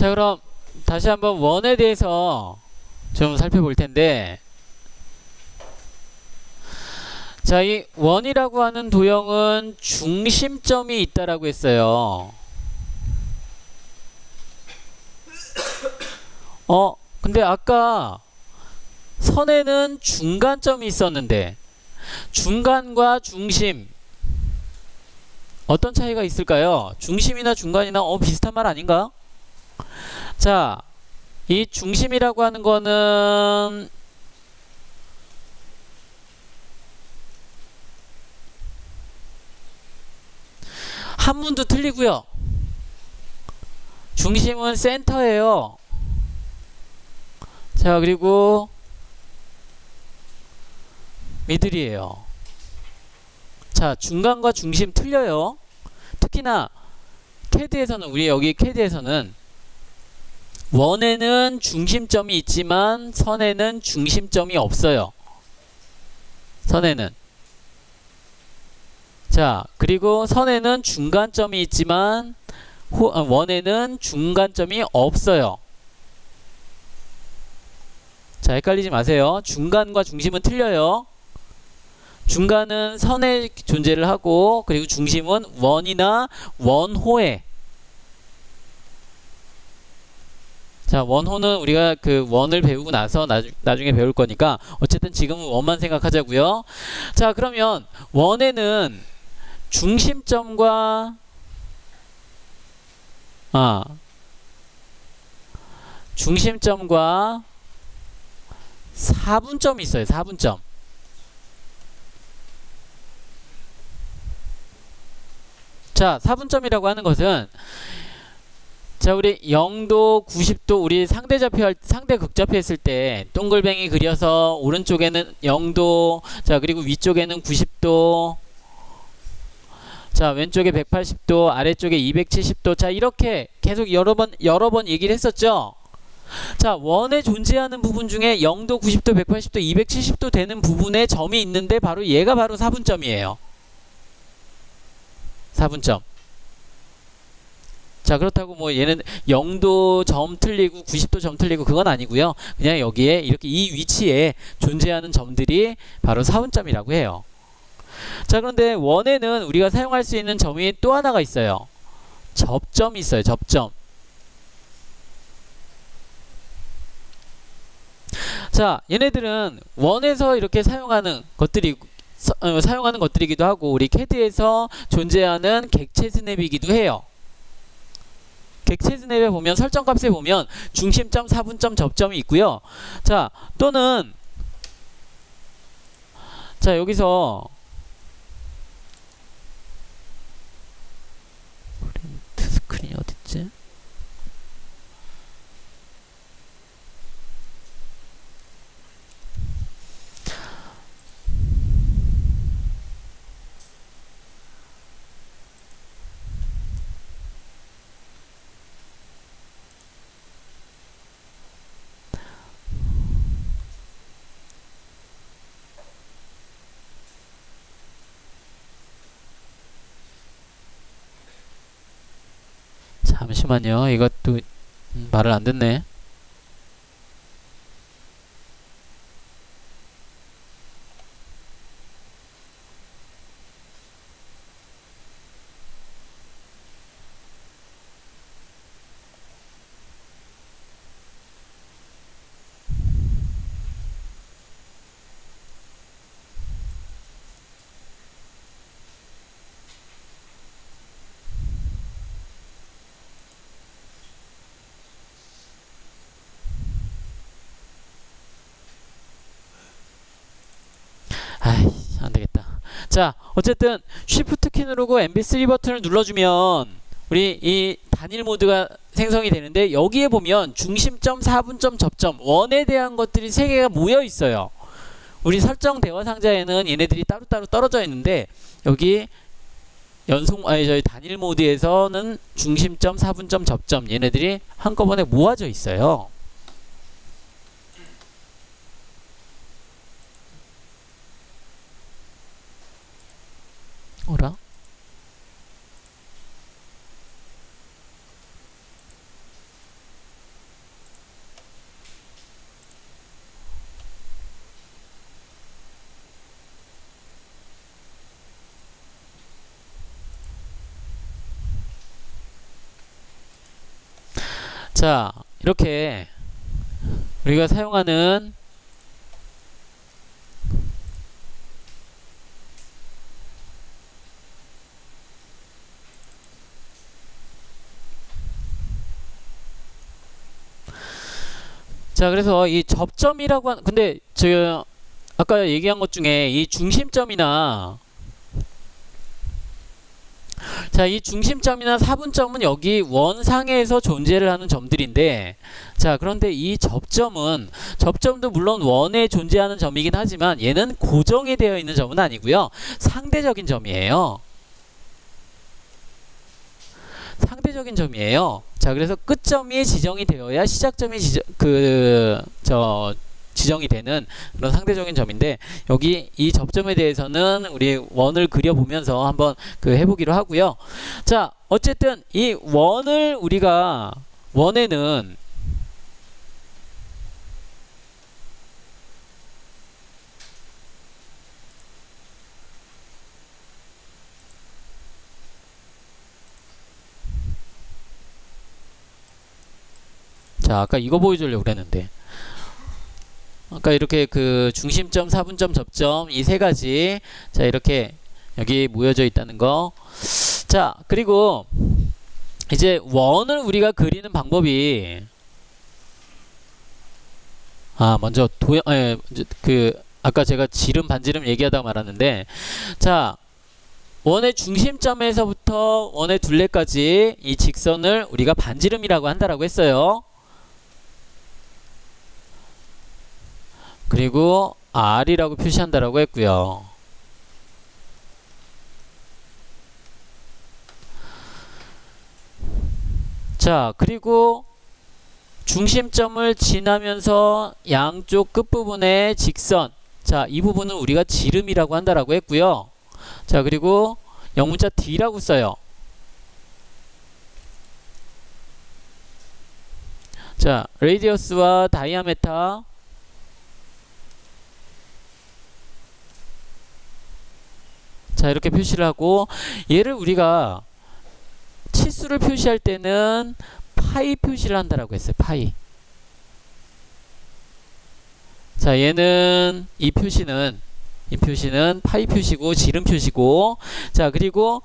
자, 그럼 다시 한번 원에 대해서 좀 살펴볼 텐데, 자, 이 원이라고 하는 도형은 중심점이 있다라고 했어요. 근데 아까 선에는 중간점이 있었는데 중간과 중심 어떤 차이가 있을까요? 중심이나 중간이나 비슷한 말 아닌가? 자, 이 중심이라고 하는 거는 한문도 틀리고요. 중심은 센터예요. 자, 그리고 미들이에요. 자, 중간과 중심 틀려요. 특히나 CAD에서는, 우리 여기 CAD에서는 원에는 중심점이 있지만 선에는 중심점이 없어요. 선에는. 자, 그리고 선에는 중간점이 있지만 원에는 중간점이 없어요. 자, 헷갈리지 마세요. 중간과 중심은 틀려요. 중간은 선에 존재를 하고, 그리고 중심은 원이나 원호에. 자, 원호는 우리가 그 원을 배우고 나서 나중에 배울 거니까 어쨌든 지금은 원만 생각하자고요. 자, 그러면 원에는 중심점과 중심점과 4분점이 있어요. 4분점. 자, 4분점이라고 하는 것은, 자, 우리 0도, 90도, 우리 상대 극좌표 했을 때 동글뱅이 그려서 오른쪽에는 0도, 자, 그리고 위쪽에는 90도, 자, 왼쪽에 180도, 아래쪽에 270도. 자, 이렇게 계속 여러 번 얘기를 했었죠. 자, 원에 존재하는 부분 중에 0도, 90도, 180도, 270도 되는 부분에 점이 있는데 얘가 바로 4분점이에요. 4분점. 자, 그렇다고 뭐 얘는 0도 점 틀리고 90도 점 틀리고 그건 아니고요. 그냥 여기에 이렇게 이 위치에 존재하는 점들이 바로 4분점이라고 해요. 자, 그런데 원에는 우리가 사용할 수 있는 점이 또 하나가 있어요. 접점이 있어요. 접점. 자, 얘네들은 원에서 이렇게 사용하는 것들이기도 하고, 우리 CAD에서 존재하는 객체 스냅이기도 해요. 객체 스냅에 보면, 설정값에 보면 중심점, 4분점, 접점이 있고요. 자, 또는 자, 여기서 프린트 스크린이 어딨지? 잠시만요. 이것도 말을 안 듣네. 아이, 안 되겠다. 자, 어쨌든 Shift 키 누르고 MB3 버튼을 눌러주면 우리 이 단일 모드가 생성이 되는데, 여기에 보면 중심점, 4분점, 접점, 원에 대한 것들이 3개가 모여 있어요. 우리 설정 대화 상자에는 얘네들이 따로따로 떨어져 있는데, 여기 저희 단일 모드에서는 중심점, 4분점, 접점, 얘네들이 한꺼번에 모아져 있어요. 어라? 자, 이렇게 우리가 사용하는 자, 그래서 이 접점이라고 하는, 근데 제가 아까 얘기한 것 중에 이 중심점이나, 자, 이 중심점이나 사분점은 여기 원상에서 존재를 하는 점들인데, 자, 그런데 이 접점도 물론 원에 존재하는 점이긴 하지만 얘는 고정이 되어 있는 점은 아니고요. 상대적인 점이에요. 상대적인 점이에요. 자, 그래서 끝점이 지정이 되어야 시작점이 지정이 되는 그런 상대적인 점인데, 여기 이 접점에 대해서는 우리 원을 그려보면서 한번 해보기로 하고요. 자, 어쨌든 이 원을 우리가 원에는 자, 아까 이거 보여주려고 그랬는데, 아까 이렇게 중심점, 사분점, 접점 이 세 가지, 자, 이렇게 여기 모여져 있다는 거. 자, 그리고 이제 원을 우리가 그리는 방법이, 먼저 아까 제가 지름, 반지름 얘기하다가 말았는데, 자, 원의 중심점에서부터 원의 둘레까지 이 직선을 우리가 반지름이라고 한다라고 했어요. 그리고 R이라고 표시한다라고 했고요. 자, 그리고 중심점을 지나면서 양쪽 끝부분의 직선, 자, 이 부분은 우리가 지름이라고 한다라고 했고요. 자, 그리고 영문자 D라고 써요. 자, 레디어스와 다이아메타, 자, 이렇게 표시를 하고, 얘를 우리가 치수를 표시할 때는 파이 표시를 한다라고 했어요. 파이. 자, 얘는 이 표시는 파이 표시고 지름 표시고, 자, 그리고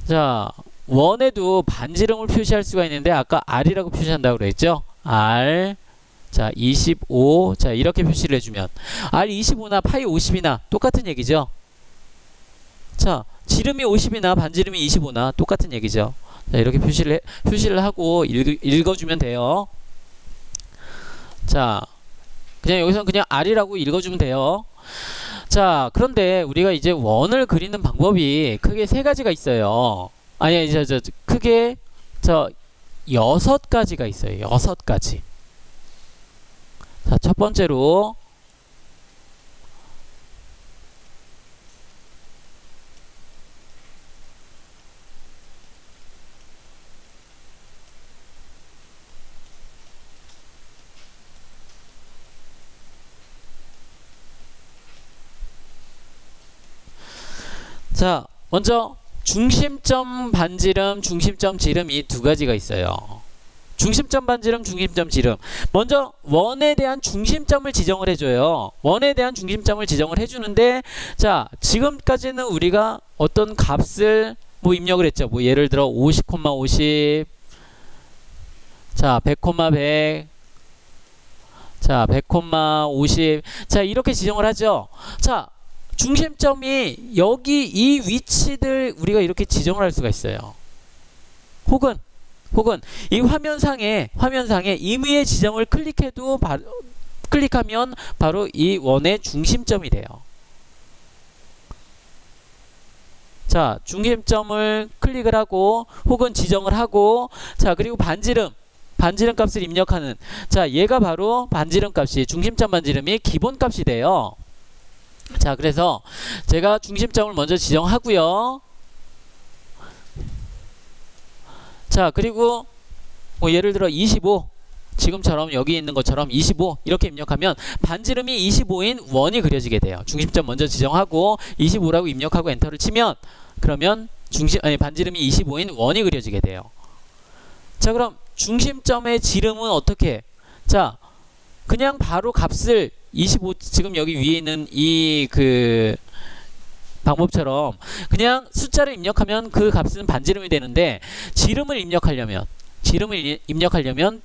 자, 원에도 반지름을 표시할 수가 있는데 아까 R이라고 표시한다고 그랬죠. R. 자, 25. 자, 이렇게 표시를 해주면 R 25나 파이 50이나 똑같은 얘기죠. 자, 지름이 50이나 반지름이 25나 똑같은 얘기죠. 자, 이렇게 표시를 하고 읽어주면 돼요. 자, 그냥 여기서는 그냥 R이라고 읽어주면 돼요. 자, 그런데 우리가 이제 원을 그리는 방법이 크게 세 가지가 있어요. 아니, 크게 6가지가 있어요. 6가지. 자, 첫 번째로, 자, 먼저 중심점 반지름, 중심점 지름 이 두 가지가 있어요. 중심점 반지름, 중심점 지름. 먼저 원에 대한 중심점을 지정을 해줘요. 원에 대한 중심점을 지정을 해주는데, 자, 지금까지는 우리가 어떤 값을 입력을 했죠. 예를 들어 50, 50, 자, 100, 100, 자, 100, 50, 자, 이렇게 지정을 하죠. 자, 중심점이 여기 이 위치들 우리가 이렇게 지정을 할 수가 있어요. 혹은 이 화면상에 임의의 지정을 클릭하면 바로 이 원의 중심점이 돼요. 자, 중심점을 클릭을 하고 혹은 지정을 하고, 자, 그리고 반지름 값을 입력하는, 자, 얘가 바로 반지름 값이, 중심점 반지름이 기본 값이 돼요. 자, 그래서 제가 중심점을 먼저 지정하고요. 자, 그리고 예를 들어 25, 지금처럼 여기 있는 것처럼 25 이렇게 입력하면 반지름이 25인 원이 그려지게 돼요. 중심점 먼저 지정하고 25라고 입력하고 엔터를 치면, 그러면 반지름이 25인 원이 그려지게 돼요. 자, 그럼 중심점의 지름은 어떻게? 자, 그냥 바로 값을 25 지금 여기 위에 있는 이 그 방법처럼 그냥 숫자를 입력하면 그 값은 반지름이 되는데 지름을 입력하려면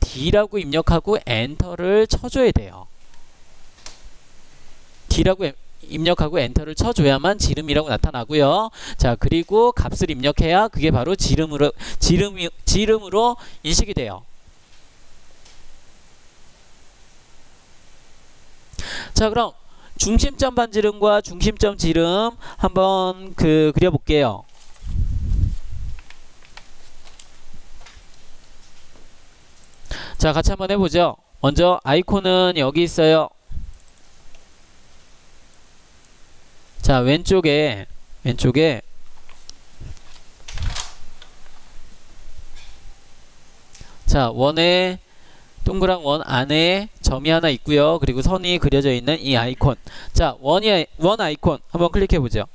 D라고 입력하고 엔터를 쳐줘야 돼요. D라고 입력하고 엔터를 쳐줘야만 지름이라고 나타나고요. 자, 그리고 값을 입력해야 그게 바로 지름으로 인식이 돼요. 자, 그럼 중심점 반지름과 중심점 지름 한번 그려볼게요. 자, 같이 한번 해보죠. 먼저 아이콘은 여기 있어요. 자, 왼쪽에 자, 원에 동그란 원 안에 점이 하나 있고요. 그리고 선이 그려져 있는 이 아이콘. 자, 원 아이콘 한번 클릭해 보죠.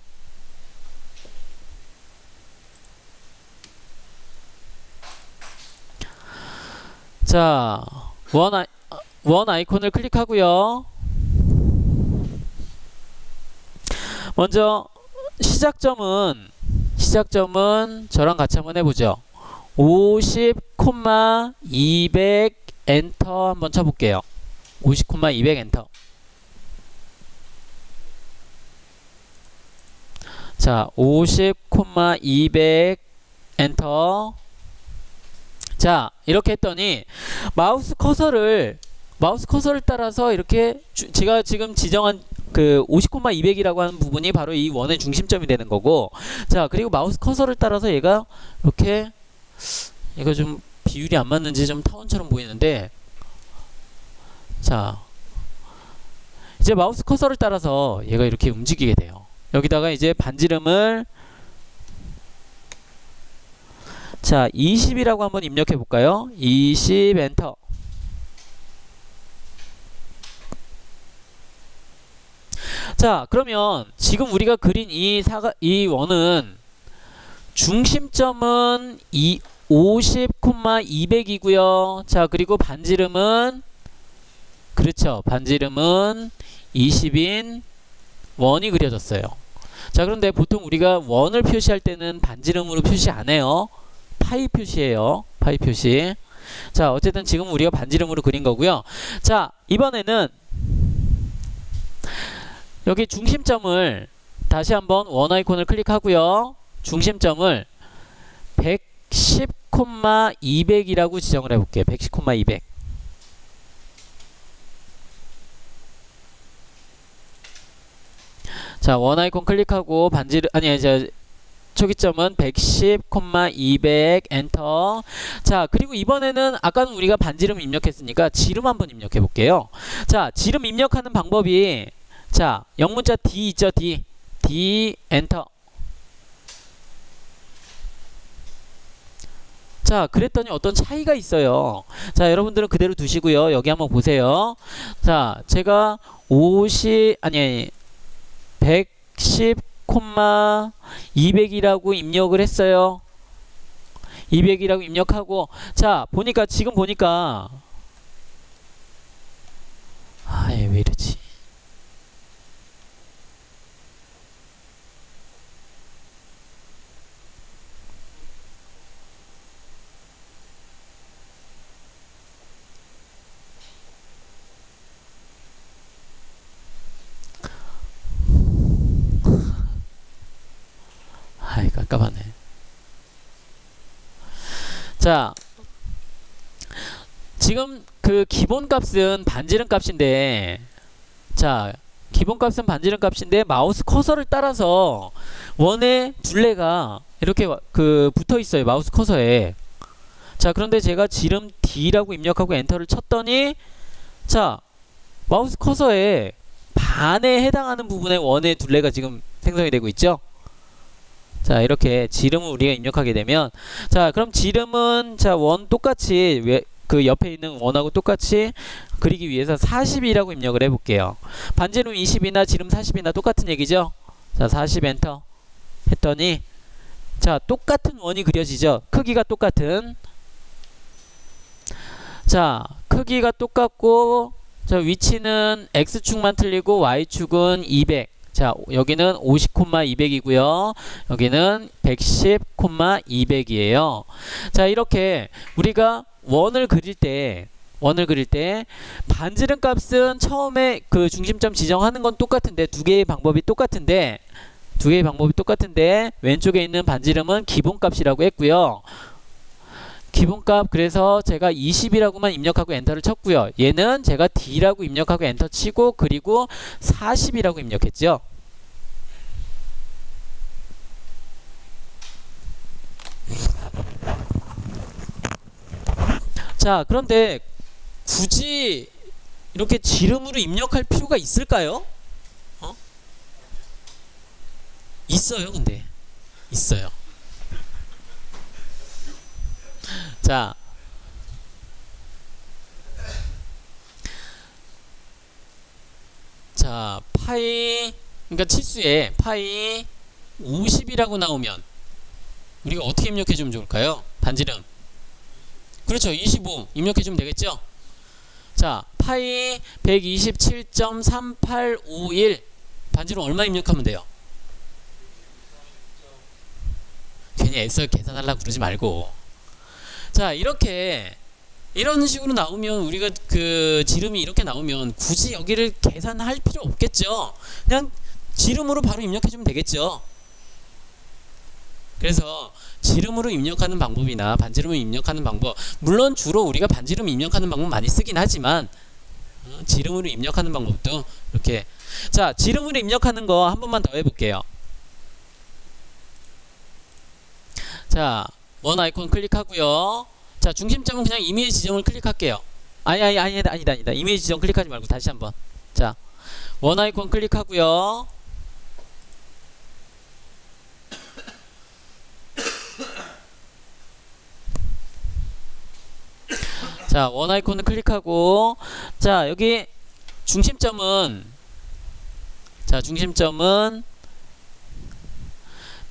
자, 원 아이콘을 클릭하고요. 먼저 시작점은 저랑 같이 한번 해보죠. 50, 200 엔터 한번 쳐볼게요. 50, 200 엔터. 자, 50, 200 엔터. 자, 이렇게 했더니 마우스 커서를 따라서 이렇게 제가 지금 지정한 그 50, 200이라고 하는 부분이 바로 이 원의 중심점이 되는 거고, 자, 그리고 마우스 커서를 따라서 얘가 이렇게, 이거 좀 비율이 안 맞는지 좀 타원처럼 보이는데, 자, 이제 마우스 커서를 따라서 얘가 이렇게 움직이게 돼요. 여기다가 이제 반지름을 자, 20이라고 한번 입력해 볼까요? 20 엔터. 자, 그러면 지금 우리가 그린 이 원은 중심점은 50, 200이고요. 자, 그리고 반지름은 그렇죠. 반지름은 20인 원이 그려졌어요. 자, 그런데 보통 우리가 원을 표시할 때는 반지름으로 표시 안 해요. 파이 표시예요. 파이 표시. 자, 어쨌든 지금 우리가 반지름으로 그린 거고요. 자, 이번에는 여기 중심점을 다시 한번 원 아이콘을 클릭하고요. 중심점을 110, 200이라고 지정을 해볼게요. 110, 200. 자, 원 아이콘 클릭하고 초기점은 110, 200 엔터. 자, 그리고 이번에는 아까는 우리가 반지름 입력했으니까 지름 한번 입력해 볼게요. 자, 지름 입력하는 방법이 자, 영문자 D 있죠? D 엔터. 자, 그랬더니 어떤 차이가 있어요. 자, 여러분들은 그대로 두시고요. 여기 한번 보세요. 자, 제가 110, 200이라고 입력을 했어요. 200이라고 입력하고, 자, 지금 보니까 왜 이러지? 깜깜하네. 자, 지금 그 기본값은 반지름 값인데, 자, 기본값은 반지름 값인데 마우스 커서를 따라서 원의 둘레가 이렇게 붙어 있어요. 마우스 커서에. 자, 그런데 제가 지름 D라고 입력하고 엔터를 쳤더니, 자, 마우스 커서에 반에 해당하는 부분의 원의 둘레가 지금 생성이 되고 있죠. 자, 이렇게 지름을 우리가 입력하게 되면, 자, 그럼 지름은 자, 원 똑같이 그 옆에 있는 원하고 똑같이 그리기 위해서 40이라고 입력을 해볼게요. 반지름 20이나 지름 40이나 똑같은 얘기죠. 자, 40 엔터 했더니, 자, 똑같은 원이 그려지죠. 크기가 똑같은. 자, 크기가 똑같고, 자, 위치는 X축만 틀리고 Y축은 200. 자, 여기는 50,200이고요. 여기는 110,200이에요. 자, 이렇게 우리가 원을 그릴 때 반지름 값은 처음에 그 중심점 지정하는 건 똑같은데 두 개의 방법이 똑같은데 왼쪽에 있는 반지름은 기본값이라고 했고요. 기본값, 그래서 제가 20이라고만 입력하고 엔터를 쳤고요. 얘는 제가 D라고 입력하고 엔터 치고, 그리고 40이라고 입력했죠. 자, 그런데 굳이 이렇게 지름으로 입력할 필요가 있을까요? 있어요. 근데 있어요. 자, 파이, 그러니까 치수에 파이 50이라고 나오면 우리가 어떻게 입력해 주면 좋을까요? 반지름. 그렇죠. 25 입력해 주면 되겠죠? 자, 파이 127.3851 반지름 얼마 입력하면 돼요? 괜히 애써 계산하려고 그러지 말고. 자, 이런 식으로 나오면, 우리가 그 지름이 이렇게 나오면 굳이 여기를 계산할 필요 없겠죠. 그냥 지름으로 바로 입력해주면 되겠죠. 그래서 지름으로 입력하는 방법이나 반지름을 입력하는 방법, 물론 주로 우리가 반지름 입력하는 방법 많이 쓰긴 하지만 지름으로 입력하는 방법도 이렇게. 자, 지름으로 입력하는 거 한 번만 더 해볼게요. 자, 원 아이콘 클릭하고요. 자, 중심점은 그냥 이미지 지정을 클릭할게요. 아니다. 이미지 지정 클릭하지 말고 다시 한번. 자, 원 아이콘 클릭하고요. 자, 원 아이콘을 클릭하고, 자, 여기 중심점은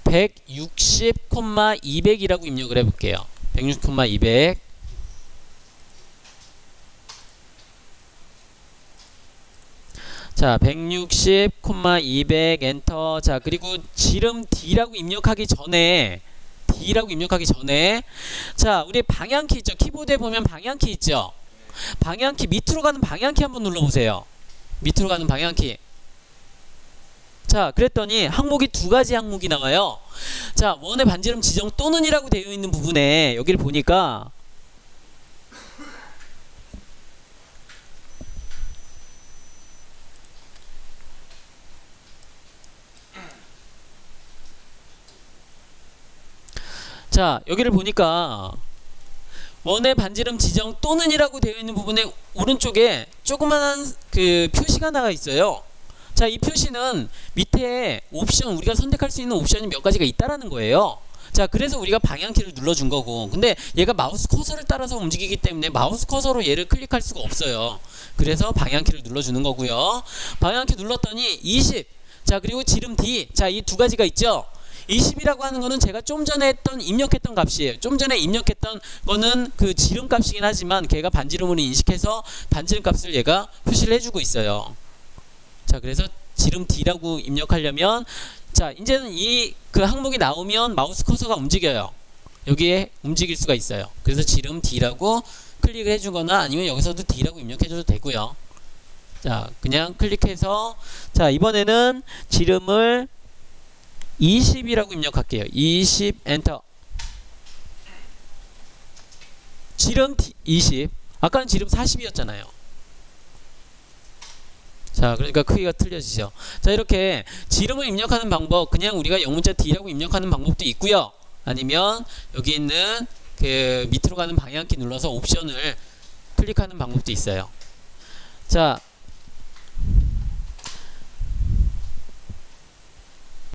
160,200이라고 입력을 해볼게요. 160,200. 자, 160,200 엔터. 자, 그리고 지름 D라고 입력하기 전에 자, 우리 방향키 있죠? 키보드에 보면 방향키 있죠? 방향키, 밑으로 가는 방향키 한번 눌러보세요. 밑으로 가는 방향키. 자, 그랬더니 항목이 두 가지 항목이 나와요. 자, 원의 반지름 지정 또는 이라고 되어 있는 부분에 여기를 보니까 원의 반지름 지정 또는 이라고 되어 있는 부분에 오른쪽에 조그만한 그 표시가 나와 있어요. 자, 이 표시는 밑에 옵션, 우리가 선택할 수 있는 옵션이 몇 가지가 있다라는 거예요. 자, 그래서 우리가 방향키를 눌러준 거고, 근데 얘가 마우스 커서를 따라서 움직이기 때문에 마우스 커서로 얘를 클릭할 수가 없어요. 그래서 방향키를 눌러주는 거고요. 방향키 눌렀더니 20. 자, 그리고 지름 D. 자, 이 두 가지가 있죠. 20이라고 하는 거는 제가 좀 전에 입력했던 값이에요. 좀 전에 입력했던 거는 그 지름 값이긴 하지만 걔가 반지름으로 인식해서 반지름 값을 얘가 표시를 해주고 있어요. 자, 그래서 지름 D라고 입력하려면, 자, 이제는 이 그 항목이 나오면 마우스 커서가 움직여요. 여기에 움직일 수가 있어요. 그래서 지름 D라고 클릭을 해주거나 아니면 여기서도 D라고 입력해줘도 되고요. 자, 그냥 클릭해서, 자, 이번에는 지름을 20이라고 입력할게요. 20 엔터. 지름 20. 아까는 지름 40이었잖아요. 자, 그러니까 크기가 틀려지죠. 자, 이렇게 지름을 입력하는 방법, 그냥 우리가 영문자 D라고 입력하는 방법도 있고요. 아니면 여기 있는 그 밑으로 가는 방향키 눌러서 옵션을 클릭하는 방법도 있어요. 자,